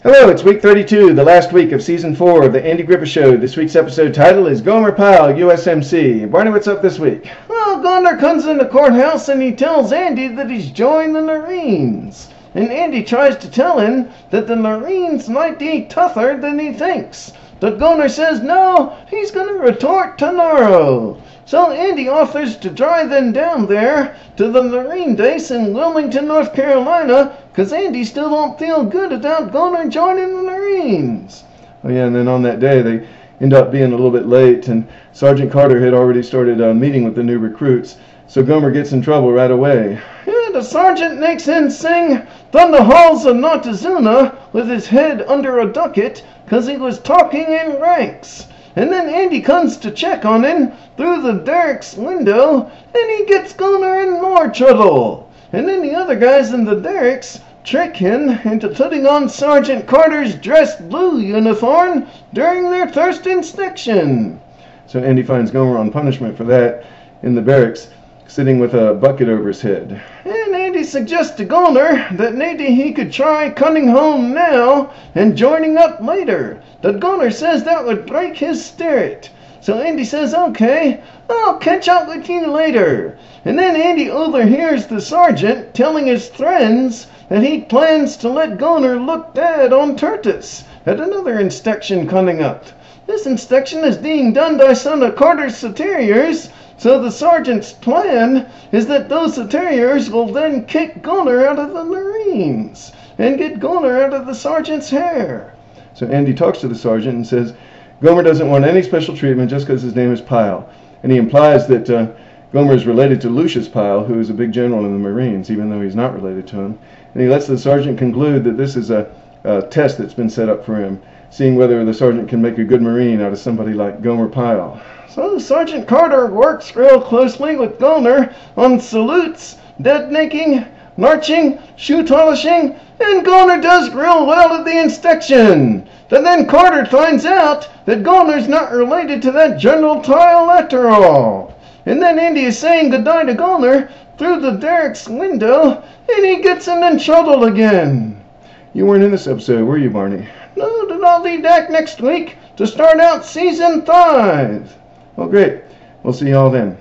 Hello, it's week 32, the last week of season 4 of the Andy Griffith Show. This week's episode title is Gomer, Pyle, USMC. Barney, what's up this week? Well, Gomer comes in the courthouse and he tells Andy that he's joined the Marines. And Andy tries to tell him that the Marines might be tougher than he thinks. But Gomer says no, he's going to retort tomorrow. So Andy offers to drive them down there to the Marine base in Wilmington, North Carolina, because Andy still don't feel good about Gomer joining the Marines. Oh yeah, and then on that day they end up being a little bit late, and Sergeant Carter had already started meeting with the new recruits, so Gomer gets in trouble right away. Yeah, the sergeant makes him sing "From the Halls of Montezuma" with his head under a ducat, because he was talking in ranks. And then Andy comes to check on him through the derrick's window, and he gets Gomer in more trouble. And then the other guys in the derricks trick him into putting on Sergeant Carter's dress blue uniform during their first inspection. So Andy finds Gomer on punishment for that in the barracks, sitting with a bucket over his head. And Andy suggests to Gomer that maybe he could try coming home now and joining up later. But Gomer says that would break his spirit. So Andy says, okay, I'll catch up with you later. And then Andy overhears the sergeant telling his friends that he plans to let Gomer look bad on Tertus at another inspection coming up. This inspection is being done by some of Carter's superiors, so the sergeant's plan is that those superiors will then kick Gomer out of the Marines and get Gomer out of the sergeant's hair. So Andy talks to the sergeant and says Gomer doesn't want any special treatment just because his name is Pyle. And he implies that Gomer is related to Lucius Pyle, who is a big general in the Marines, even though he's not related to him. And he lets the sergeant conclude that this is a test that's been set up for him, seeing whether the sergeant can make a good Marine out of somebody like Gomer Pyle. So Sergeant Carter works real closely with Gomer on salutes, dead making, marching, shoe polishing, and Gomer does real well at the inspection. But then Carter finds out that Gomer's not related to that General Pyle after all. And then Andy is saying goodbye to Gomer through the derrick's window, and he gets him in trouble again. You weren't in this episode, were you, Barney? No, but I'll be back next week to start out season 5. Well, great. We'll see you all then.